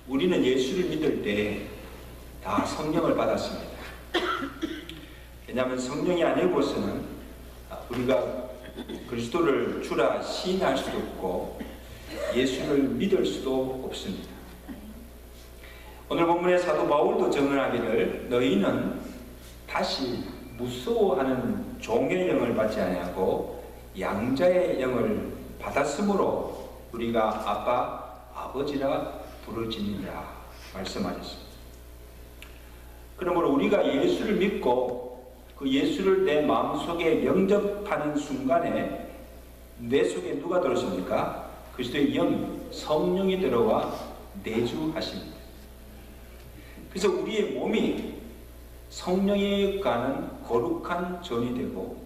우리는 예수를 믿을 때 다 성령을 받았습니다. 왜냐하면 성령이 아니고서는 우리가 그리스도를 주라 시인할 수도 없고 예수를 믿을 수도 없습니다. 오늘 본문의 사도 바울도 증언하기를 너희는 다시 무서워하는 종의 영을 받지 아니하고 양자의 영을 받았으므로 우리가 아빠 아버지라 부르짖느니라 말씀하셨습니다. 그러므로 우리가 예수를 믿고 그 예수를 내 마음속에 영접하는 순간에 내 속에 누가 들어섭니까? 그리스도의 영이 성령이 들어와 내주하십니다. 그래서 우리의 몸이 성령에 가는 거룩한 전이 되고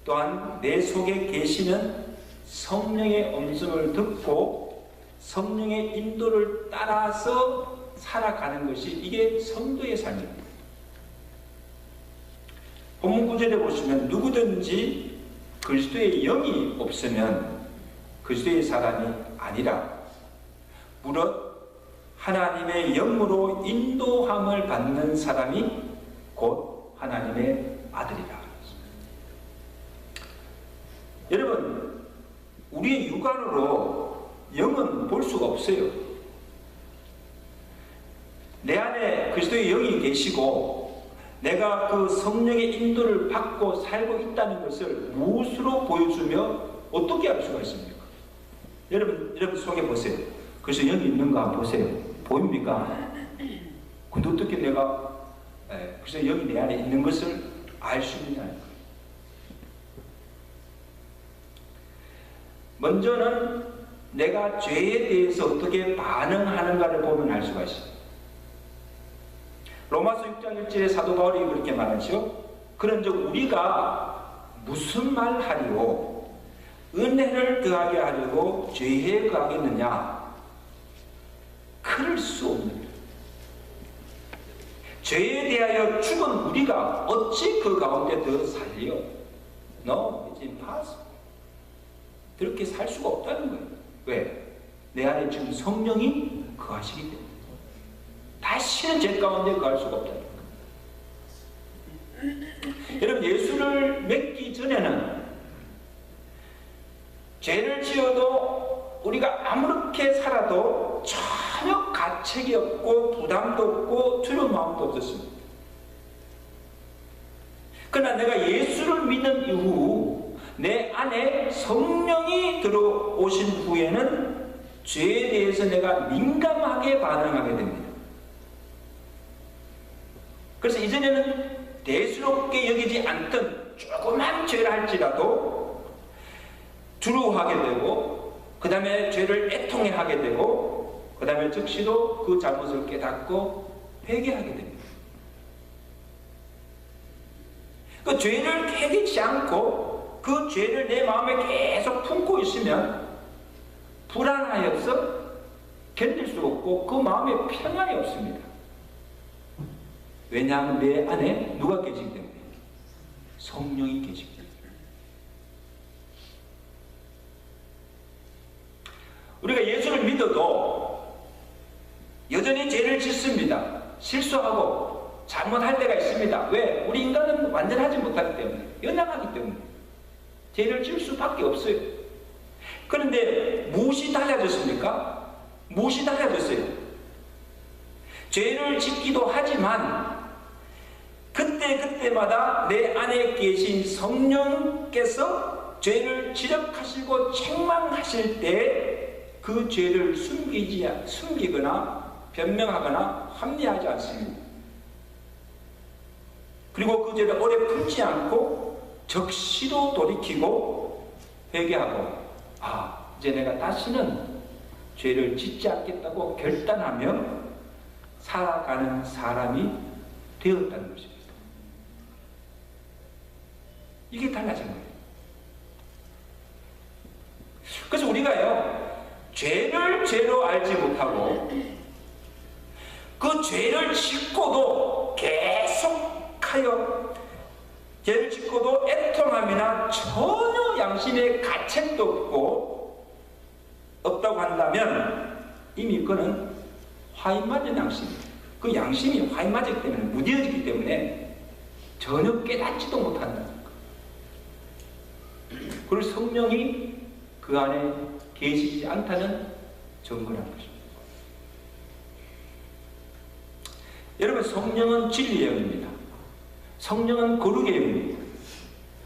또한 내 속에 계시는 성령의 음성을 듣고 성령의 인도를 따라서 살아가는 것이 이게 성도의 삶입니다. 본문 9절에 보시면 누구든지 그리스도의 영이 없으면 그리스도의 사람이 아니라 무릇 하나님의 영으로 인도함을 받는 사람이 곧 하나님의 아들이라. 여러분, 우리의 육안으로 영은 볼 수가 없어요. 내 안에 그리스도의 영이 계시고 내가 그 성령의 인도를 받고 살고 있다는 것을 무엇으로 보여주며 어떻게 알 수가 있습니까? 여러분 속에 보세요. 그래서 영이 있는가 한번 보세요. 보입니까? 근데 어떻게 내가 그래서 영이 내 안에 있는 것을 알 수 있느냐? 먼저는 내가 죄에 대해서 어떻게 반응하는가를 보면 알 수가 있습니다. 로마서 6장 1절에 사도 바울이 그렇게 말하죠. 그런즉 우리가 무슨 말 하리요? 은혜를 더하게 하려고 죄에 거하겠느냐? 그럴 수 없느니라. 죄에 대하여 죽은 우리가 어찌 그 가운데 더 살려? No, it's impossible. 그렇게 살 수가 없다는 거예요. 왜? 내 안에 지금 성령이 거하시기 때문에. 다시는 죄 가운데 거할 수가 없다는 거예요. 여러분, 예수를 믿기 전에는 죄를 지어도 우리가 아무렇게 살아도 전혀 가책이 없고 부담도 없고 두려운 마음도 없었습니다. 그러나 내가 예수를 믿는 이후 내 안에 성령이 들어오신 후에는 죄에 대해서 내가 민감하게 반응하게 됩니다. 그래서 이전에는 대수롭게 여기지 않던 조그만 죄를 할지라도 두려워하게 되고 그 다음에 죄를 애통해 하게 되고 그 다음에 즉시도 그 잘못을 깨닫고 회개하게 됩니다. 그 죄를 깨닫지 않고 그 죄를 내 마음에 계속 품고 있으면 불안하여서 견딜 수 없고 그 마음에 평안이 없습니다. 왜냐하면 내 안에 누가 계시기 때문에? 성령이 계시기 때문에. 우리가 예수를 믿어도 여전히 죄를 짓습니다. 실수하고 잘못할 때가 있습니다. 왜? 우리 인간은 완전하지 못하기 때문에, 연약하기 때문에 죄를 질 수밖에 없어요. 그런데 무엇이 달라졌습니까? 무엇이 달라졌어요? 죄를 짓기도 하지만 그때마다 내 안에 계신 성령께서 죄를 지적하시고 책망하실 때 그 죄를 숨기거나 변명하거나 합리하지 않습니다. 그리고 그 죄를 오래 품지 않고 적시로 돌이키고 회개하고 이제 내가 다시는 죄를 짓지 않겠다고 결단하며 살아가는 사람이 되었다는 것입니다. 이게 달라진 거예요. 그래서 우리가요, 죄를 죄로 알지 못하고 그 죄를 짓고도 계속하여 죄를 짓고도 애통함이나 전혀 양심의 가책도 없다고 한다면 이미 그는 화인 맞은 양심, 그 양심이 화인 맞았기 때문에, 무뎌지기 때문에 전혀 깨닫지도 못한다는 거. 그리고 성령이 그 안에 계시지 않다는 증거라는 것입니다. 여러분, 성령은 진리의 영입니다. 성령은 거룩의 영입니다.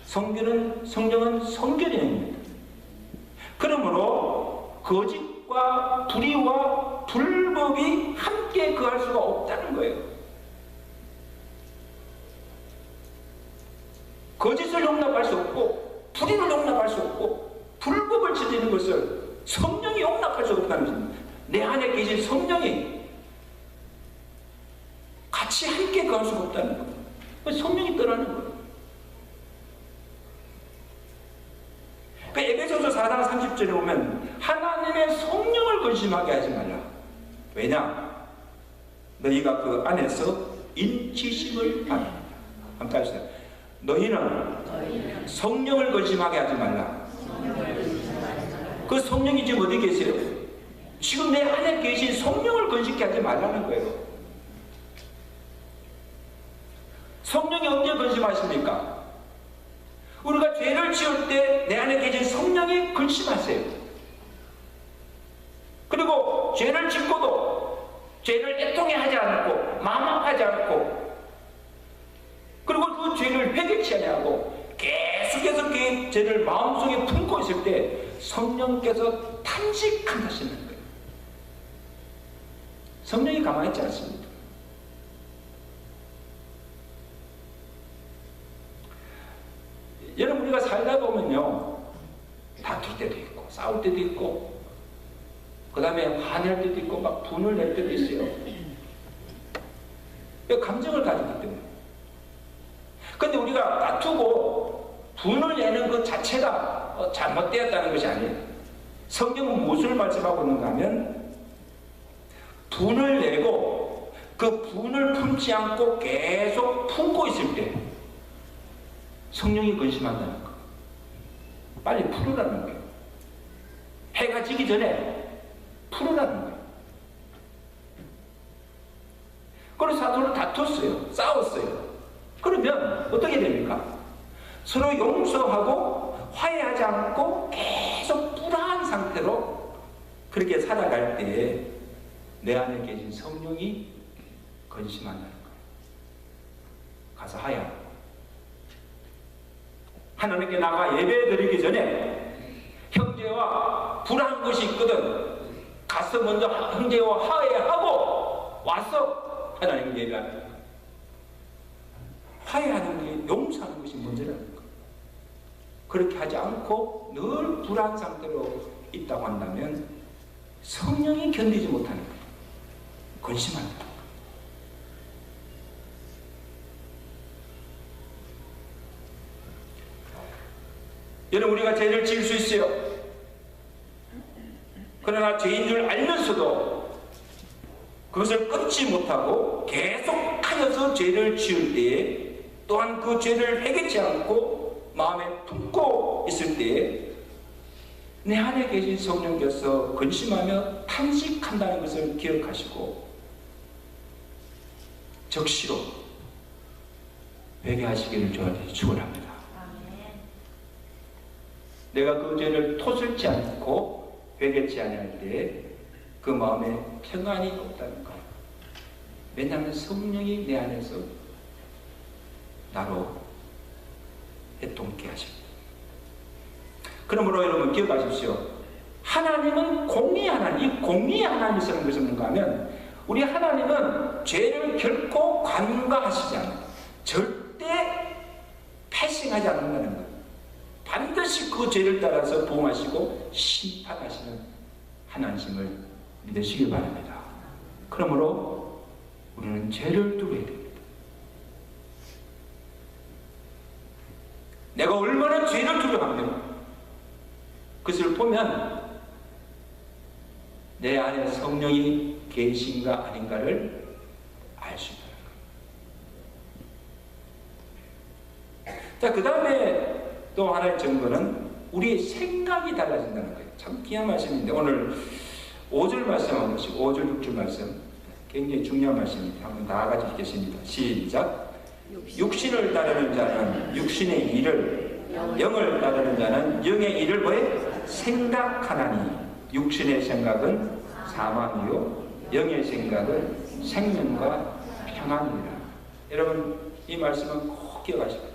성령은 성결의 영입니다. 그러므로 거짓과 불의와 불법이 함께 거할 수가 없다는 거예요. 거짓을 용납할 수 없고 불의를 용납할 수 없고 불법을 저지르는 것을 성령이 용납할 수 없다는 것입니다. 내 안에 계신 성령이 같이 함께 거할 수가 없다는 거예요. 성령이 떠나는 거예요. 에베소서 4장 30절에 보면 하나님의 성령을 근심하게 하지 말라. 왜냐? 너희가 그 안에서 인치심을 받는다. 한번 따주세요. 너희는 성령을 근심하게 하지 말라. 그 성령이 지금 어디 계세요? 지금 내 안에 계신 성령을 근심케 하지 말라는 거예요. 성령이 언제 근심하십니까? 우리가 죄를 지을 때 내 안에 계신 성령이 근심하세요. 그리고 죄를 짓고도 죄를 애통해 하지 않고 마음 아파하지 않고 그리고 그 죄를 회개치 아니하고 계속해서 그 죄를 마음속에 품고 있을 때 성령께서 탄식하시는 거예요. 성령이 가만히 있지 않습니다. 여러분, 우리가 살다 보면요, 다툴 때도 있고 싸울 때도 있고 그 다음에 화낼 때도 있고 막 분을 낼 때도 있어요. 감정을 가지기 때문에. 근데 우리가 다투고 분을 내는 것 자체가 잘못되었다는 것이 아니에요. 성경은 무엇을 말씀하고 있는가 하면 분을 내고 그 분을 품지 않고 계속 품고 있을 때 성령이 근심한다는 거. 빨리 풀으라는 거예요. 해가 지기 전에 풀으라는 거예요. 그래서 서로 다퉜어요. 싸웠어요. 그러면 어떻게 됩니까? 서로 용서하고 화해하지 않고 계속 불안한 상태로 그렇게 살아갈 때에 내 안에 계신 성령이 근심한다는 거예요. 가서 화해하고 하나님께 나가 예배 드리기 전에 형제와 불안한 것이 있거든 가서 먼저 형제와 화해하고 와서 하나님을 예배하는 거예요. 화해하는 게 용서하는 것이 먼저라는 거예요. 그렇게 하지 않고 늘 불안 상태로 있다고 한다면 성령이 견디지 못하는 거예요. 근심한다. 여러분, 우리가 죄를 지을 수 있어요. 그러나 죄인 줄 알면서도 그것을 끊지 못하고 계속하여서 죄를 지을 때에 또한 그 죄를 회개치 않고 마음에 품고 있을 때에 내 안에 계신 성령께서 근심하며 탄식한다는 것을 기억하시고 적시로 회개하시기를 저한테 축원합니다. 내가 그 죄를 토설지 않고 회개치 않을 때 그 마음에 평안이 없다는 거예요. 왜냐하면 성령이 내 안에서 나로 애통케 하십니다. 그러므로 여러분 기억하십시오. 하나님은 공의의 하나님. 이 공의의 하나님이라는 것은 뭔가 하면 우리 하나님은 죄를 결코 간과하시지 않아요. 절대 패싱하지 않는다는 거예요. 반드시 그 죄를 따라서 보응하시고 심판하시는 하나님을 믿으시기 바랍니다. 그러므로 우리는 죄를 두려야 됩니다. 내가 얼마나 죄를 두려워하며 그것을 보면 내 안에 성령이 계신가 아닌가를 알 수 있다는 거예요. 자, 그 다음에 또 하나의 증거는 우리의 생각이 달라진다는 거예요. 참 귀한 말씀인데 오늘 5절 말씀하고 계시고 5절 6절 말씀 굉장히 중요한 말씀입니다. 한번 다 같이 읽겠습니다. 시작. 육신을 따르는 자는 육신의 일을, 영을 따르는 자는 영의 일을 뭐해? 생각하나니 육신의 생각은 사망이요 영의 생각은 생명과 평안이라. 여러분 이 말씀은 꼭 기억하시고,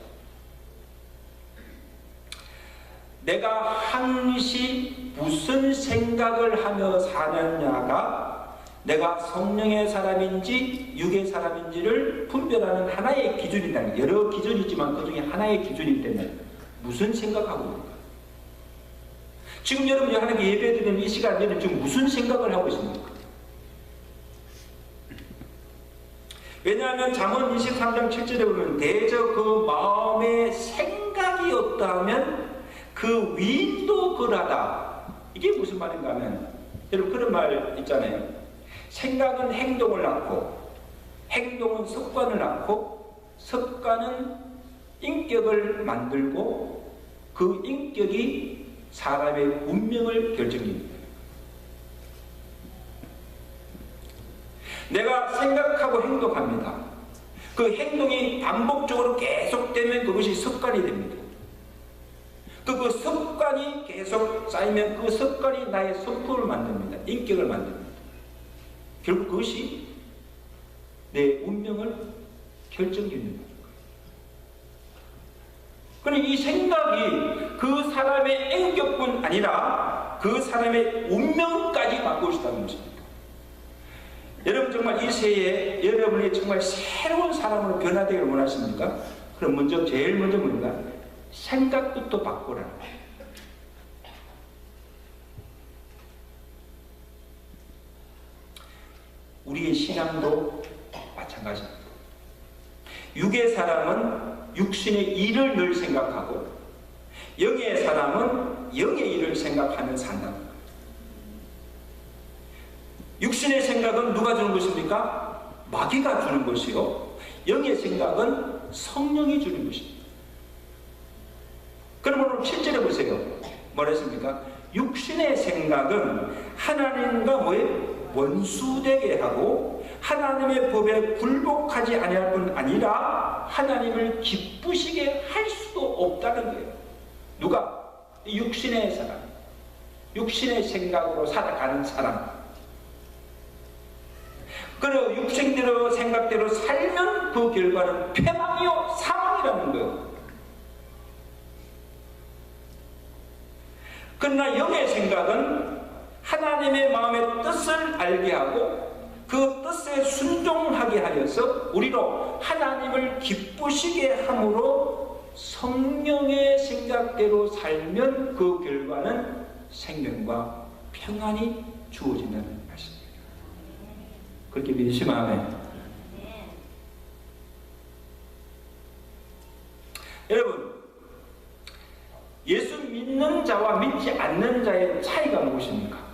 내가 항시 무슨 생각을 하며 사느냐가 내가 성령의 사람인지 육의 사람인지를 분별하는 하나의 기준이다. 여러 기준이 있지만 그 중에 하나의 기준이 때문에 무슨 생각하고 있는가. 지금 여러분이 하나님께 예배드리는 이 시간에는 지금 무슨 생각을 하고 있습니까? 왜냐하면 잠언 23장 7절에 보면 대저 그 마음에 생각이 없다면 그 위인도 그러하다. 이게 무슨 말인가 하면, 여러분 그런 말 있잖아요. 생각은 행동을 낳고, 행동은 습관을 낳고, 습관은 인격을 만들고, 그 인격이 사람의 운명을 결정합니다. 내가 생각하고 행동합니다. 그 행동이 반복적으로 계속되면 그것이 습관이 됩니다. 그 습관이 계속 쌓이면 그 습관이 나의 성품을 만듭니다. 인격을 만듭니다. 결국 그것이 내 운명을 결정짓는 거예요. 그러니 이 생각이 그 사람의 인격뿐 아니라 그 사람의 운명까지 바꿀 수 있다는 것입니다. 여러분 정말 이 새해 여러분이 정말 새로운 사람으로 변화되기를 원하십니까? 그럼 제일 먼저 뭔가? 생각부터 바꾸라. 우리의 신앙도 마찬가지입니다. 육의 사람은 육신의 일을 늘 생각하고 영의 사람은 영의 일을 생각하며 산다. 육신의 생각은 누가 주는 것입니까? 마귀가 주는 것이요, 영의 생각은 성령이 주는 것입니다. 그러면 오늘 7절에 보세요. 뭐라 했습니까? 육신의 생각은 하나님과 원수되게 하고 하나님의 법에 굴복하지 아니할 뿐 아니라 하나님을 기쁘시게 할 수도 없다는 거예요. 누가? 육신의 사람, 육신의 생각으로 살아가는 사람. 그리고 육생대로 생각대로 살면 그 결과는 패망이요 사망이라는 거예요. 그러나 영의 생각은 하나님의 마음의 뜻을 알게 하고 그 뜻에 순종하게 하여서 우리로 하나님을 기쁘시게 함으로 성령의 생각대로 살면 그 결과는 생명과 평안이 주어진다는 말씀입니다. 그렇게 믿으시면 아멘. 여러분, 예수 믿는 자와 믿지 않는 자의 차이가 무엇입니까?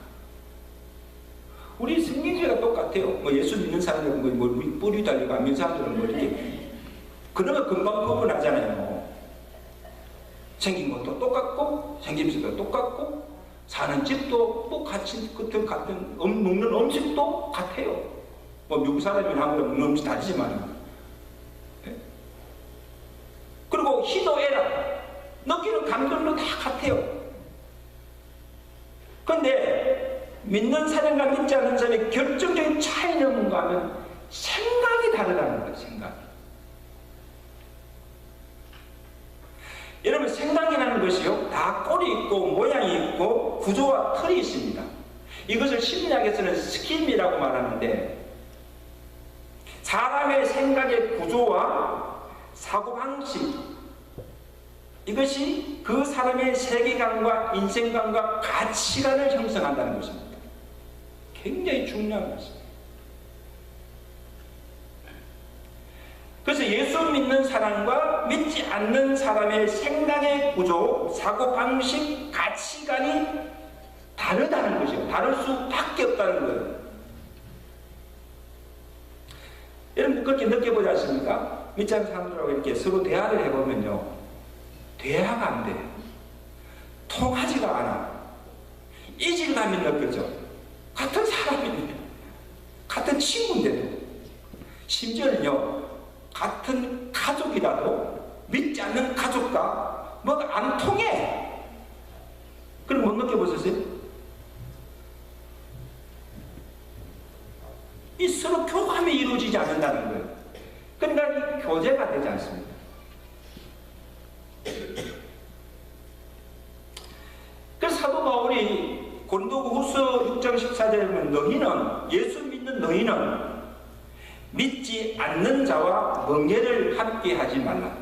우리 생긴지가 똑같아요. 예수 믿는 사람들은 우리 뿌리 달리고 안 믿는 사람들은 이렇게 그러면 금방 구분하잖아요. 생긴 것도 똑같고 생김새도 똑같고 사는 집도 같은 먹는 음식도 같아요. 미국 사람이면 한국에 먹는 음식 다르지만, 그리고 희도애락 느끼는 감정도 다 같아요. 그런데 믿는 사람과 믿지 않는 사람의 결정적인 차이는 뭔가 하면 생각이 다르다는 거예요. 생각이. 여러분 생각이라는 것이요, 다 꼴이 있고 모양이 있고 구조와 틀이 있습니다. 이것을 심리학에서는 스킴이라고 말하는데, 사람의 생각의 구조와 사고방식, 이것이 그 사람의 세계관과 인생관과 가치관을 형성한다는 것입니다. 굉장히 중요한 것입니다. 그래서 예수 믿는 사람과 믿지 않는 사람의 생각의 구조, 사고방식, 가치관이 다르다는 것이에요. 다를 수밖에 없다는 거예요. 여러분 그렇게 느껴보지 않습니까? 믿지 않는 사람들하고 이렇게 서로 대화를 해보면요, 대화가 안 돼. 통하지가 않아. 이질감이 느껴져. 같은 사람인데, 같은 친구인데도, 심지어는요 같은 가족이라도 믿지 않는 가족과 뭐가 안 통해. 그럼 못 느껴보셨어요? 이 서로 교감이 이루어지지 않는다는 거예요. 그러니까 이 교제가 되지 않습니다. 그래서 사도 바울이 고린도후서 6장 14절에 보면 너희는, 예수 믿는 너희는 믿지 않는 자와 멍에를 함께 하지 말라.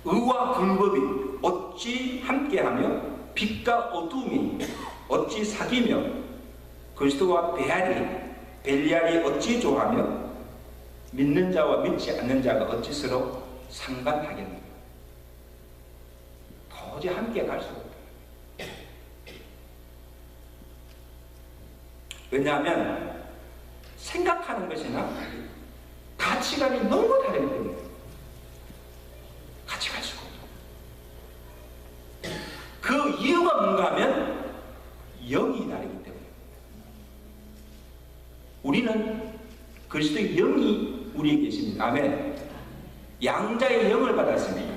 의와 불법이 어찌 함께하며 빛과 어둠이 어찌 사귀며 그리스도와 벨리알이 어찌 좋아하며 믿는 자와 믿지 않는 자가 어찌 서로 상관하겠는가. 도저히 함께 갈 수 없다. 왜냐하면 생각하는 것이나 가치관이 너무 다르기 때문에 같이 갈 수가 없어요. 그 이유가 뭔가 하면 영이 다르기 때문에. 우리는 그리스도의 영이 우리에 계십니다. 아멘. 양자의 영을 받았습니다.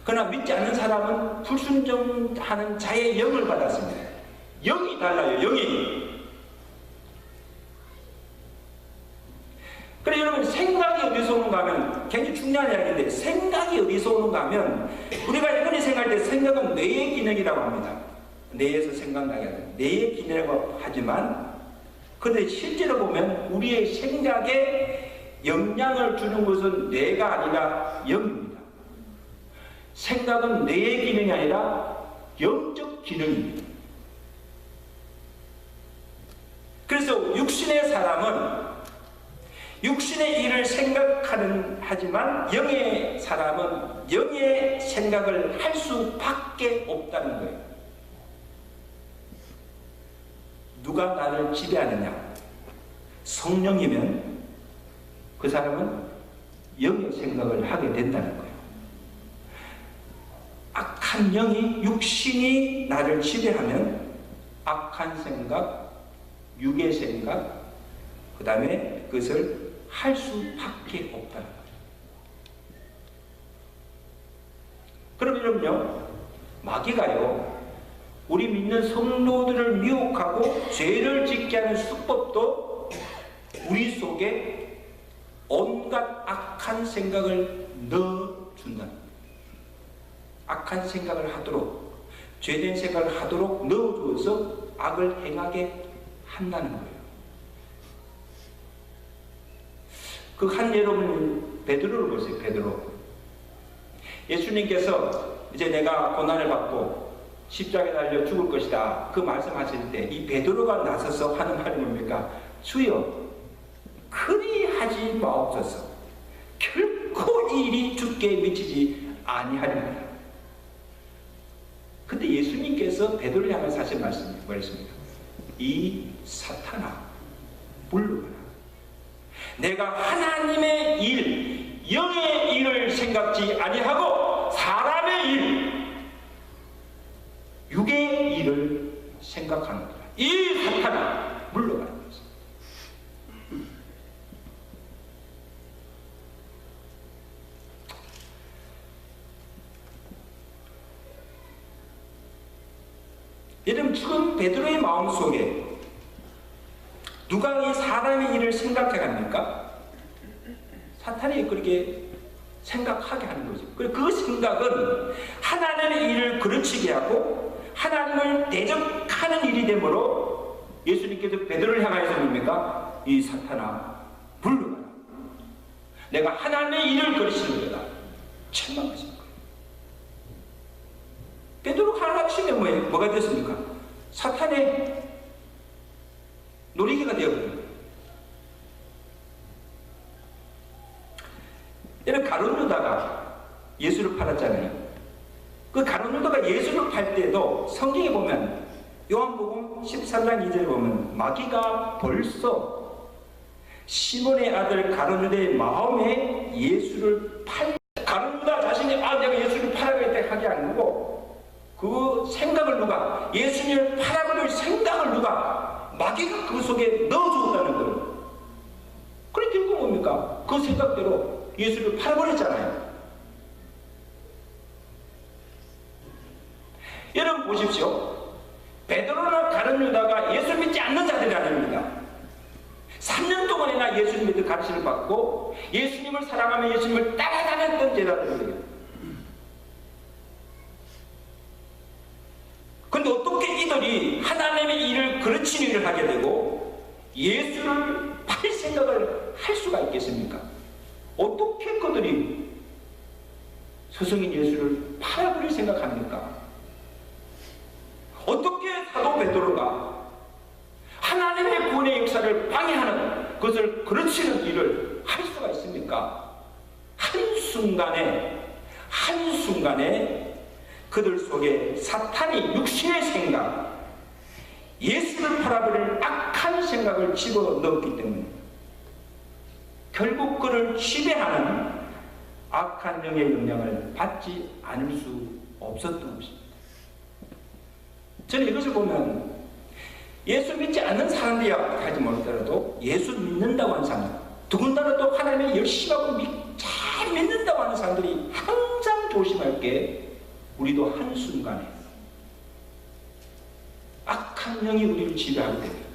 그러나 믿지 않는 사람은 불순종하는 자의 영을 받았습니다. 영이 달라요. 영이. 그래 여러분, 생각이 어디서 오는가 하면 굉장히 중요한 이야기인데, 생각이 어디서 오는가 하면 우리가 흔히 생각할 때 생각은 뇌의 기능이라고 합니다. 뇌에서 생각나게 하는 뇌의 기능이라고 하지만, 그런데 실제로 보면 우리의 생각에 영향을 주는 것은 뇌가 아니라 영입니다. 생각은 뇌의 기능이 아니라 영적 기능입니다. 그래서 육신의 사람은 육신의 일을 하지만 영의 사람은 영의 생각을 할 수밖에 없다는 거예요. 누가 나를 지배하느냐? 성령이면 그 사람은 영의 생각을 하게 된다는 거예요. 악한 영이, 육신이 나를 지배하면 악한 생각, 육의 생각, 그 다음에 그것을 할 수밖에 없다는 거예요. 그럼 여러분요, 마귀가요 우리 믿는 성도들을 미혹하고 죄를 짓게 하는 수법도 우리 속에 온갖 악한 생각을 넣어준다. 악한 생각을 하도록, 죄된 생각을 하도록 넣어줘서 악을 행하게 한다는 거예요. 그 한 예로는 베드로를 보세요. 베드로. 예수님께서 이제 내가 고난을 받고 십자가에 달려 죽을 것이다, 그 말씀하실 때 이 베드로가 나서서 하는 말이 뭡니까? 주여 그리하지 마옵소서. 결코 이 일이 주께 미치지 아니하리라. 근데 예수님께서 베드로를 향해서 하신 말씀이 뭐였습니까? 이 사탄아 물러가라. 내가 하나님의 일, 영의 일을 생각지 아니하고 사람의 일, 육의 일을 생각하는 거다. 이 사탄아 물러가는 것입니다. 여러분, 지금 베드로의 마음속에 누가 이 사람의 일을 생각해 갑니까? 사탄이 그렇게 생각하게 하는 거죠. 그리고 그 생각은 하나님의 일을 그르치게 하고 하나님을 대적하는 일이 되므로 예수님께서 베드로를 향하여서 뭡니까? 이 사탄아 물러가라. 내가 하나님의 일을 그르치는 거다. 천만하신 거예요. 베드로가 하나님 치면 뭐가 됐습니까? 사탄의 놀이기가 되어버립니다. 여러분, 가룟 유다가 예수를 팔았잖아요. 그 가룟 유다가 예수를 팔 때도 성경에 보면 요한복음 13장 2절에 보면 마귀가 벌써 시몬의 아들 가룟 유다의 마음에 예수를 가룟 유다 자신이 내가 예수를 팔아야겠다 하게 안 하고 그 생각을 누가, 예수님을 팔아버릴 생각을 누가 마귀가 그 속에 넣어주었다는 거예요. 그래 결국 뭡니까? 그 생각대로 예수를 팔아버렸잖아요. 여러분 보십시오. 베드로나 다른 유다가 예수 믿지 않는 자들이 아닙니다. 3년 동안이나 예수님 믿을 가르침을 받고 예수님을 사랑하며 예수님을 따라다녔던 제자들이에요. 근데 어떻게 이들이 하나님의 일을 그르치는 일을 하게 되고 예수를 팔 생각을 할 수가 있겠습니까? 어떻게 그들이 스승인 예수를 팔아버릴 생각합니까? 어떻게 사도 베드로가 하나님의 구원의 역사를 방해하는 것을 그르치는 일을 할 수가 있습니까? 한순간에 그들 속에 사탄이 육신의 생각, 예수를 팔아버릴 악한 생각을 집어넣었기 때문에 결국 그를 지배하는 악한 영의 영향을 받지 않을 수 없었던 것입니다. 저는 이것을 보면 예수 믿지 않는 사람들이야 하지 못하더라도 예수 믿는다고 하는 사람들, 더군다나 또 하나님의 열심하고 잘 믿는다고 하는 사람들이 항상 조심할 게 우리도 한순간에 악한 영이 우리를 지배하게 됩니다.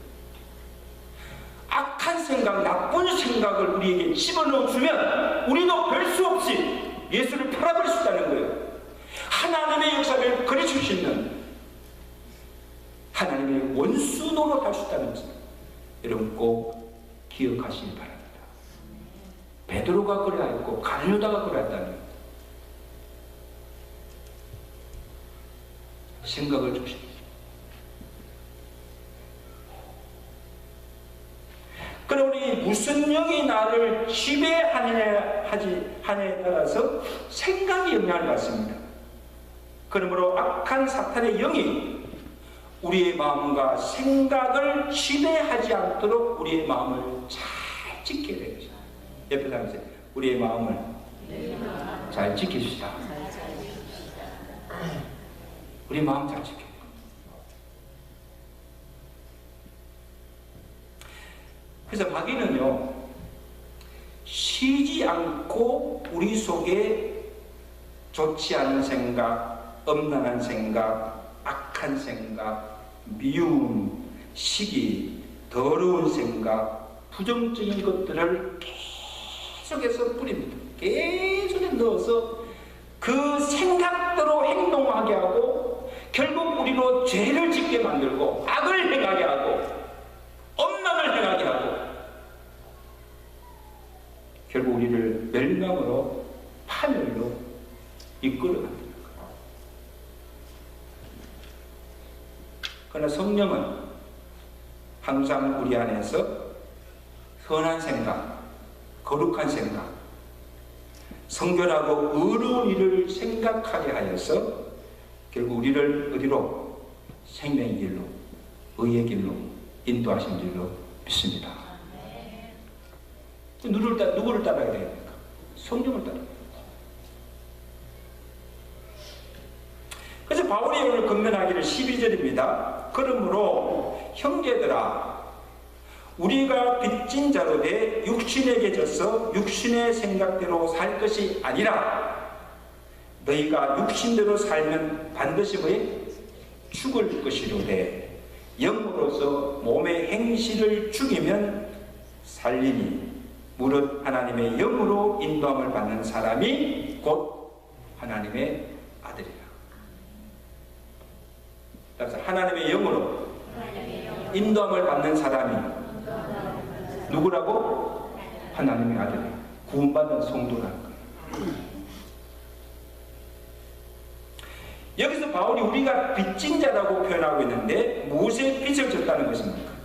악한 생각, 나쁜 생각을 우리에게 집어넣어주면 우리도 별 수 없이 예수를 팔아버릴 수 있다는 거예요. 하나님의 역사를 그려줄 수 있는 하나님의 원수 노릇할 수 있다는 것을 여러분 꼭 기억하시기 바랍니다. 베드로가 그래야했고 가룟유다가 그래야했다는 것. 생각을 조심하십시오. 그럼 우리 무슨 영이 나를 지배하느냐에 따라서 생각이 영향을 받습니다. 그러므로 악한 사탄의 영이 우리의 마음과 생각을 지배하지 않도록 우리의 마음을 잘 지켜야 되는 것입니다. 옆에 사람들, 우리의 마음을 잘 지키시다. 우리 마음 잘 지켜요. 그래서 마귀는요, 쉬지 않고 우리 속에 좋지 않은 생각, 엄난한 생각, 악한 생각, 미움, 시기, 더러운 생각, 부정적인 것들을 계속해서 뿌립니다. 계속해서 넣어서 그 생각대로 행동하게 하고 결국 우리로 죄를 짓게 만들고 악을 행하게 하고 엄란을 행하게 하고 결국 우리를 멸망으로 파멸로 이끌어갑니다. 그러나 성령은 항상 우리 안에서 선한 생각, 거룩한 생각, 성결하고 의로운 일을 생각하게 하여서 결국 우리를 어디로? 생명의 길로, 의의 길로 인도하신 줄로 믿습니다. 누구를 따라야 됩니까? 성령을 따라야 됩니다. 그래서 바울이 오늘 권면하기를 12절입니다. 그러므로 형제들아, 우리가 빚진 자로 돼 육신에게 져서 육신의 생각대로 살 것이 아니라 너희가 육신대로 살면 반드시 죽을 것이로되 영으로서 몸의 행실을 죽이면 살리니 무릇 하나님의 영으로 인도함을 받는 사람이 곧 하나님의 아들이라. 그래서 하나님의 영으로 인도함을 받는 사람이 누구라고? 하나님의 아들, 구원받은 성도라는 거예요. 여기서 바울이 우리가 빚진 자라고 표현하고 있는데 무엇에 빚을 졌다는 것입니까?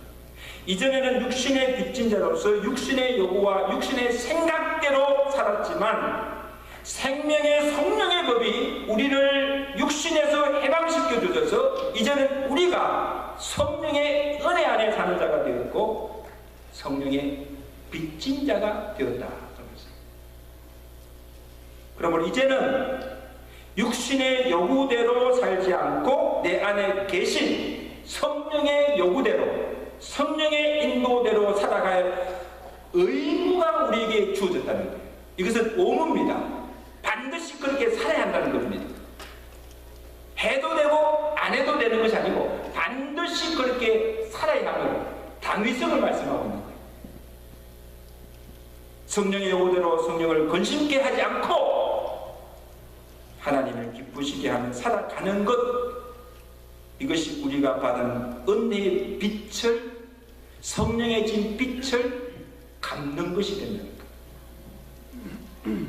이전에는 육신의 빚진 자로서 육신의 요구와 육신의 생각대로 살았지만 생명의 성령의 법이 우리를 육신에서 해방시켜 주셔서 이제는 우리가 성령의 은혜 안에 사는 자가 되었고 성령의 빚진 자가 되었다. 그러므로 이제는 육신의 요구대로 살지 않고 내 안에 계신 성령의 요구대로 성령의 인도대로 살아갈 의무가 우리에게 주어졌다는 거예요. 이것은 오무입니다. 반드시 그렇게 살아야 한다는 겁니다. 해도 되고 안 해도 되는 것이 아니고 반드시 그렇게 살아야 하는 당위성을 말씀하고 있는 거예요. 성령의 요구대로 성령을 근심케 하지 않고 하나님을 기쁘시게 하며 살아가는 것, 이것이 우리가 받은 은혜의 빛을, 성령의 진 빛을 갚는 것이 된다는 거예요.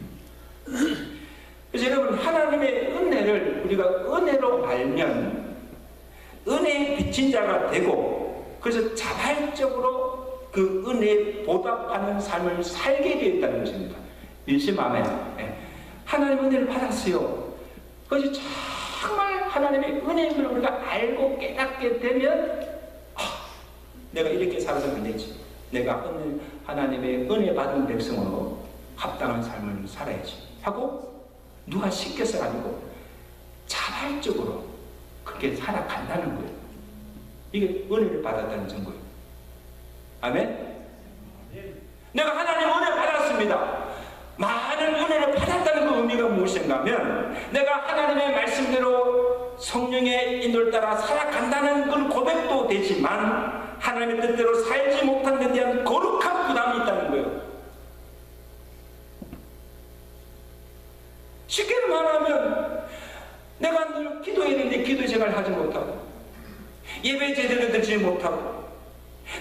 그래서 여러분, 하나님의 은혜를 우리가 은혜로 알면 은혜에 비친 자가 되고, 그래서 자발적으로 그 은혜에 보답하는 삶을 살게 되었다는 것입니다. 밀심하면 하나님의 은혜를 받았어요. 그것이 정말 하나님의 은혜를 우리가 알고 깨닫게 되면 내가 이렇게 살아서는 안 되지. 내가 하나님의 은혜 받은 백성으로 합당한 삶을 살아야지 하고, 누가 시켜서 아니고 자발적으로 그렇게 살아간다는 거예요. 이게 은혜를 받았다는 증거예요. 아멘? 내가 하나님 은혜 받았습니다. 많은 은혜를 받았다는 그 의미가 무엇인가 하면, 내가 하나님의 말씀대로 성령의 인도를 따라 살아간다는 그런 고백도 되지만 하나님의 뜻대로 살지 못한 데 대한 거룩한 부담이 있다는 거예요. 쉽게 말하면 내가 늘 기도해야 되는데 기도 생활을 하지 못하고, 예배 제대로 드리지 못하고,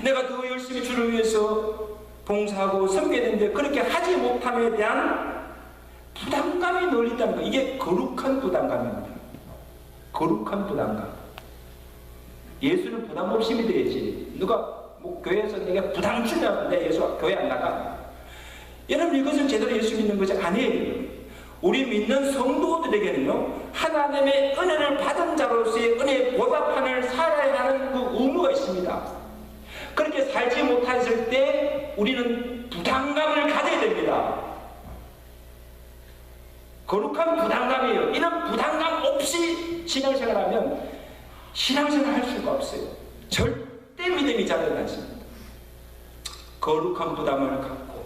내가 더 열심히 주를 위해서 봉사하고 섬겨야 되는데 그렇게 하지 못함에 대한 부담감이 늘 있다는 거예요. 이게 거룩한 부담감입니다. 거룩한 부담감. 예수는 부담 없이 믿어야지. 누가 교회에서 내가 부담 주면 내 예수 교회 안 나가. 여러분, 이것은 제대로 예수 믿는 것이 아니에요. 우리 믿는 성도들에게는요, 하나님의 은혜를 받은 자로서의 은혜에 보답하는 살아야 하는 그 의무가 있습니다. 그렇게 살지 못했을 때 우리는 부담감을 가져야 됩니다. 거룩한 부담감이에요. 이런 부담감 없이 신앙생활하면 신앙생활 할 수가 없어요. 절대 믿음이 자라지 않습니다. 거룩한 부담을 갖고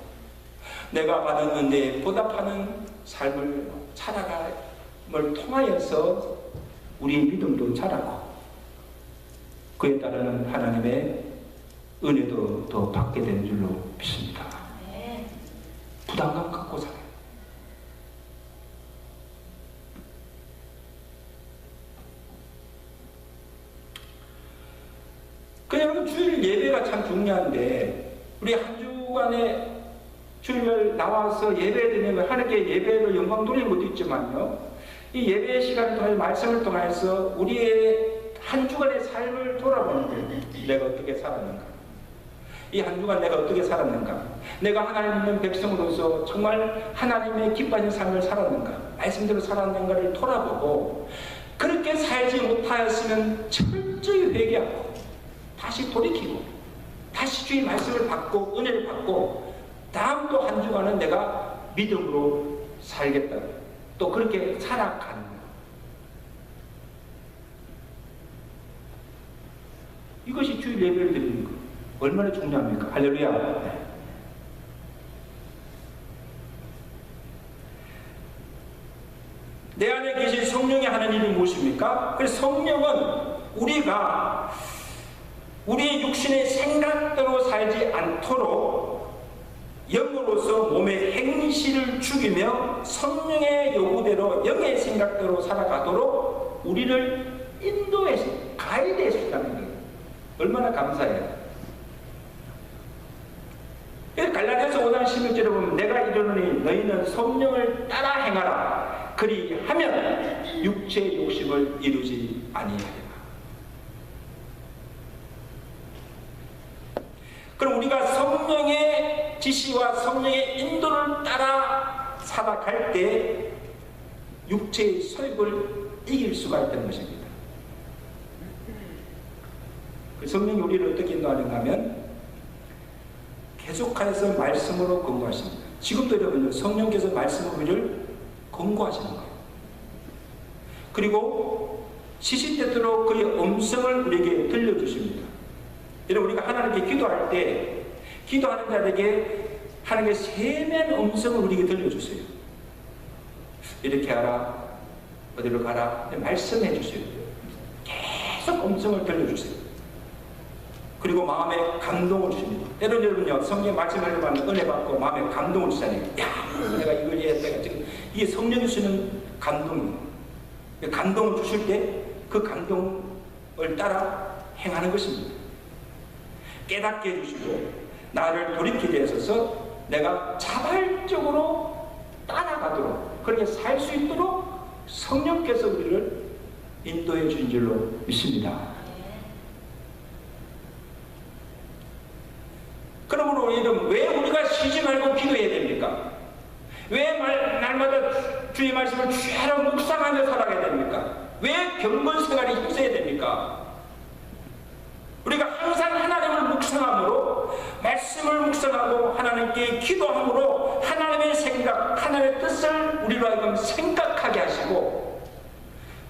내가 받은 은혜에 보답하는 삶을 살아감을 통하여서 우리의 믿음도 자라고, 그에 따르는 하나님의 은혜도 더 받게 되는 줄로 믿습니다. 부담감 갖고 살아요. 여러분, 주일 예배가 참 중요한데, 우리 한 주간에 주일날 나와서 예배드리면 하나님께 예배로 영광 돌리는 것도 있지만요, 이 예배 시간을 통해 말씀을 통해서 우리의 한 주간의 삶을 돌아보는 거예요. 내가 어떻게 살았는가, 이 한 주간 내가 어떻게 살았는가, 내가 하나님 믿는 백성으로서 정말 하나님의 기뻐하는 삶을 살았는가, 말씀대로 살았는가를 돌아보고, 그렇게 살지 못하였으면 철저히 회개하고 다시 돌이키고 다시 주의 말씀을 받고 은혜를 받고, 다음 또 한 주간은 내가 믿음으로 살겠다, 또 그렇게 살아가는 거예요. 이것이 주일 예배를 드리는 거 얼마나 중요합니까? 할렐루야. 내 안에 계신 성령이 하는 일이 무엇입니까? 그래서 성령은 우리가 우리의 육신의 생각대로 살지 않도록 영으로서 몸의 행실을 죽이며 성령의 요구대로 영의 생각대로 살아가도록 우리를 인도해서 가이드해 주시다는 거예요. 얼마나 감사해요. 갈라디아서 5장 16절에 보면 내가 이르노니 너희는 성령을 따라 행하라. 그리하면 육체의 욕심을 이루지 아니하리라. 그럼 우리가 성령의 지시와 성령의 인도를 따라 살아갈 때 육체의 소욕을 이길 수가 있다는 것입니다. 그 성령이 우리를 어떻게 인도하는가 하면 계속해서 말씀으로 권고하십니다. 지금도 여러분 성령께서 말씀으로 우리를 권고하시는 거예요. 그리고 시시때때로 그의 음성을 우리에게 들려주십니다. 여러분, 우리가 하나님께 기도할 때 기도하는 자에게 하나님의 세미한 음성을 우리에게 들려주세요. 이렇게 하라, 어디로 가라, 말씀해 주세요. 계속 음성을 들려주세요. 그리고 마음에 감동을 주십니다. 때론 여러분요, 성경 말씀을 읽으면 은혜 받고 마음에 감동을 주잖아요. 야, 내가 이걸 이해했다가 지금 이게 성령이 주시는 감동이에요. 감동을 주실 때 그 감동을 따라 행하는 것입니다. 깨닫게 해주시고 나를 돌이키게 하셔서 내가 자발적으로 따라가도록, 그렇게 살 수 있도록 성령께서 우리를 인도해 주신 줄로 믿습니다. 그러므로 이런 왜 우리가 쉬지 말고 기도해야 됩니까? 왜 날마다 주의 말씀을 주야로 묵상하며 살아가야 됩니까? 왜 경건 생활이 힘써야 됩니까? 우리가 항상 하나님을 묵상함으로, 말씀을 묵상하고 하나님께 기도함으로 하나님의 생각, 하나님의 뜻을 우리로 하여금 생각하게 하시고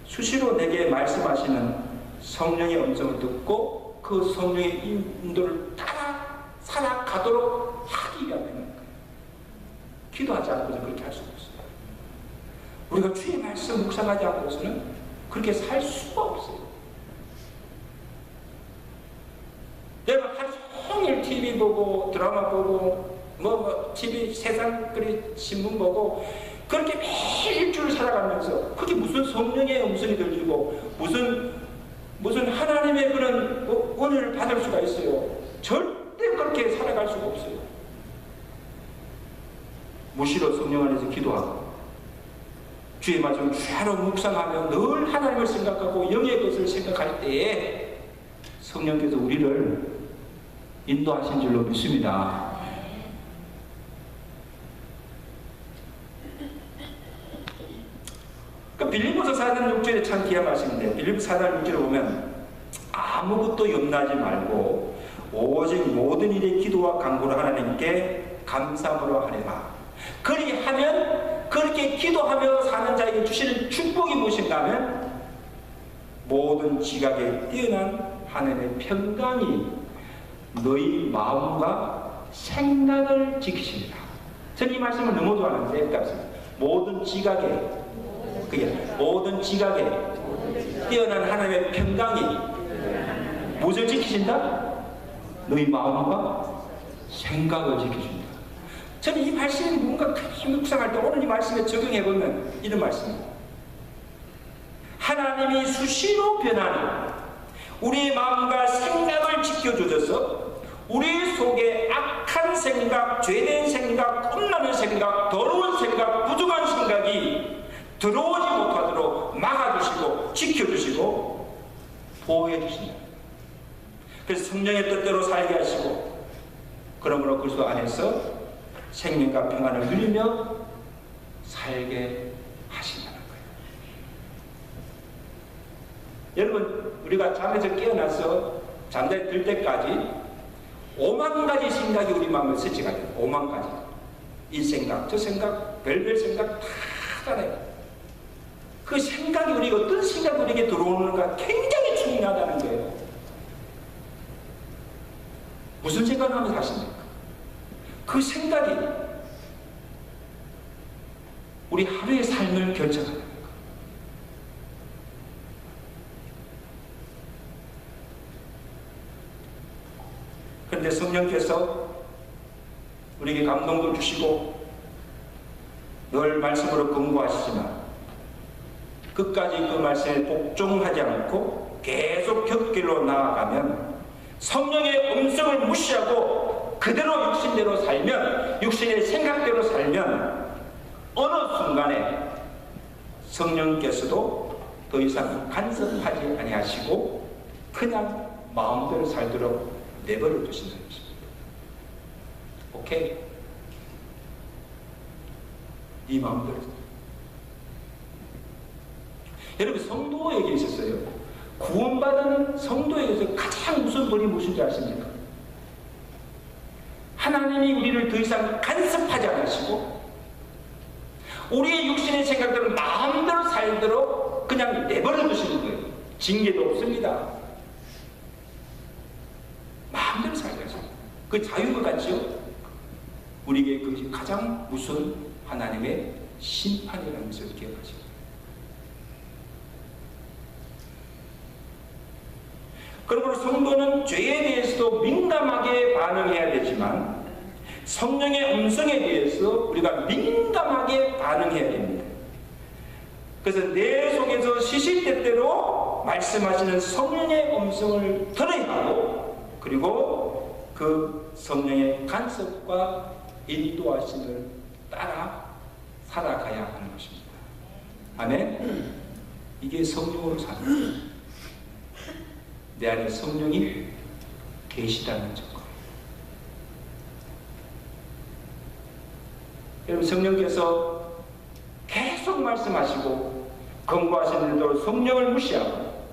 수시로 내게 말씀하시는 성령의 음성을 듣고 그 성령의 인도를 따라 살아가도록 하기 위함인 거예요. 기도하지 않고서 그렇게 할 수 없어요. 우리가 주의 말씀 묵상하지 않고서는 그렇게 살 수가 없어요. 내가 하루 종일 TV 보고 드라마 보고 TV 세상 신문 보고 그렇게 매일 일주일 살아가면서 그게 무슨 성령의 음성이 들리고 무슨 하나님의 그런 은혜를 받을 수가 있어요. 절대 그렇게 살아갈 수가 없어요. 무시로 성령 안에서 기도하고 주의 말씀을 주야로 묵상하며 늘 하나님을 생각하고 영의 것을 생각할 때에 성령께서 우리를 인도하신 줄로 믿습니다. 그 빌립보서 4장 6절에 참 귀한 말씀인데, 빌립보서 4장 6절에 보면 아무것도 염려하지 말고 오직 모든 일에 기도와 간구를 하나님께 감사함으로 하리라. 그리하면, 그렇게 기도하며 사는 자에게 주시는 축복이 무엇인가 하면 모든 지각에 뛰어난 하나님의 평강이 너희 마음과 생각을 지키시리라. 저는 이 말씀을 너무 좋아하는데, 모든 지각에 뛰어난 하나님의 평강이 무엇을 지키신다? 너희 마음과 생각을 지키신다. 저는 이 말씀이 뭔가 크게 묵상할 때 오늘 이 말씀에 적용해보면 이런 말씀입니다. 하나님이 수시로 변하는 우리의 마음과 생각을 지켜주셔서 우리 속에 악한 생각, 죄된 생각, 험나는 생각, 더러운 생각, 부족한 생각이 들어오지 못하도록 막아주시고 지켜주시고 보호해주신다. 그래서 성령의 뜻대로 살게 하시고 그러므로 그리스도 안에서 생명과 평안을 누리며 살게 하신다는 거예요. 여러분, 우리가 잠에서 깨어나서 잠자리 들 때까지 5만 가지 생각이 우리 마음을 스치가요. 5만 가지. 이 생각, 저 생각, 별별 생각 다 하잖아요. 그 생각이 우리가 어떤 생각이 우리에게 들어오는가 굉장히 중요하다는 거예요. 무슨 생각을 하면서 사십니까? 그 생각이 우리 하루의 삶을 결정하는 거예요. 그런데 성령께서 우리에게 감동도 주시고 늘 말씀으로 권고하시지만 끝까지 그 말씀에 복종하지 않고 계속 곁길로 나아가면 성령의 음성을 무시하고 그대로 육신대로 살면, 육신의 생각대로 살면 어느 순간에 성령께서도 더 이상 간섭하지 아니하시고 그냥 마음대로 살도록 내버려 두신다는 것입니다. 오케이? 네 마음대로. 여러분, 성도에게 있었어요. 구원받은 성도에게서 가장 무슨 벌이 무엇인지 아십니까? 하나님이 우리를 더 이상 간섭하지 않으시고 우리의 육신의 생각대로 마음대로 살도록 그냥 내버려 두시는 거예요. 징계도 없습니다. 그 자유인 것 같죠? 우리에게 그것이 가장 무서운 하나님의 심판이라는 것을 기억하시고, 그러므로 성도는 죄에 대해서도 민감하게 반응해야 되지만 성령의 음성에 대해서 우리가 민감하게 반응해야 됩니다. 그래서 내 속에서 시시때때로 말씀하시는 성령의 음성을 들어야 하고, 그리고 그 성령의 간섭과 인도하심을 따라 살아가야 하는 것입니다. 아멘? 이게 성령으로 사는 거예요. 내 안에 성령이 계시다는 조건. 여러분, 성령께서 계속 말씀하시고 권고하시는데도 성령을 무시하고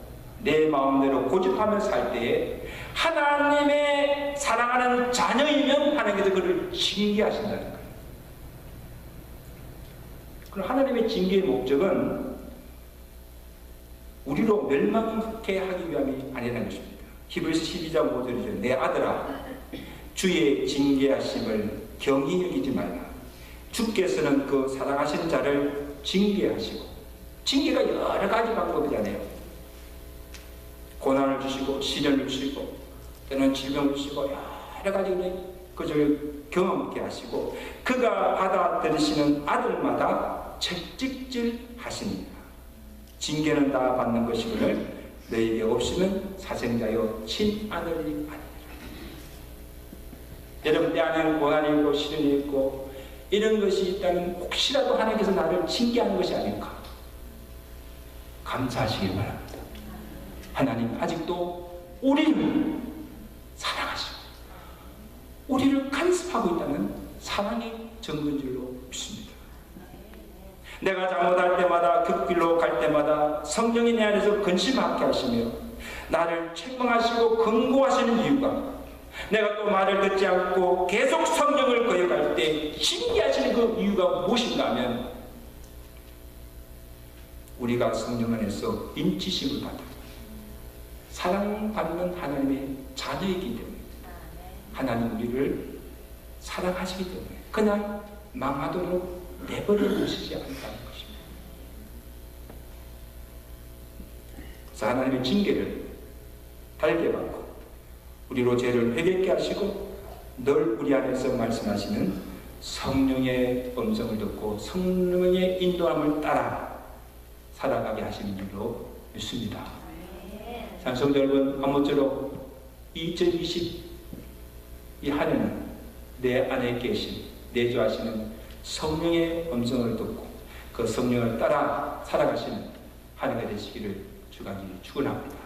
내 마음대로 고집하며 살 때에 하나님의 사랑하는 자녀이면 하나님께서 그를 징계하신다는 거예요. 그럼 하나님의 징계의 목적은 우리로 멸망케 하기 위함이 아니라는 것입니다. 히브리서 12장 5절이죠. 내 아들아, 주의 징계하심을 경히 여기지 말라. 주께서는 그 사랑하시는 자를 징계하시고, 징계가 여러 가지 방법이잖아요. 고난을 주시고 시련을 주시고 때로는 질병을 주시고 여러 가지 그것을 경험케 하시고, 그가 받아들이시는 아들마다 채찍질하시니라. 징계는 다 받는 것이거늘 너에게 없이는 사생자여 친아들이 아니라. 여러분, 내 안에는 고난이 있고 시련이 있고 이런 것이 있다면 혹시라도 하나님께서 나를 징계하는 것이 아닐까 감사하시길 바랍니다. 하나님 아직도 우리를 사랑하시고 우리를 간섭하고 있다는 사랑의 증거인 줄로 믿습니다. 내가 잘못할 때마다, 그 길로 갈 때마다 성령이 내 안에서 근심하게 하시며 나를 책망하시고 권고하시는 이유가, 내가 또 말을 듣지 않고 계속 성령을 거역할 때 징계하시는 그 이유가 무엇인가 하면, 우리가 성령 안에서 인치심을 받아 사랑받는 하나님의 자녀이기 때문에, 하나님 우리를 사랑하시기 때문에 그냥 망하도록 내버려 두시지 않다는 것입니다. 그래서 하나님의 징계를 달게 받고 우리로 죄를 회개케 하시고 늘 우리 안에서 말씀하시는 성령의 음성을 듣고 성령의 인도함을 따라 살아가게 하시는 줄로 믿습니다. 성도 여러분, 아무쪼록 2020 이 한 해는 내 안에 계신 내주하시는 성령의 음성을 듣고 그 성령을 따라 살아가시는 한 해가 되시기를 주간절히 축원합니다.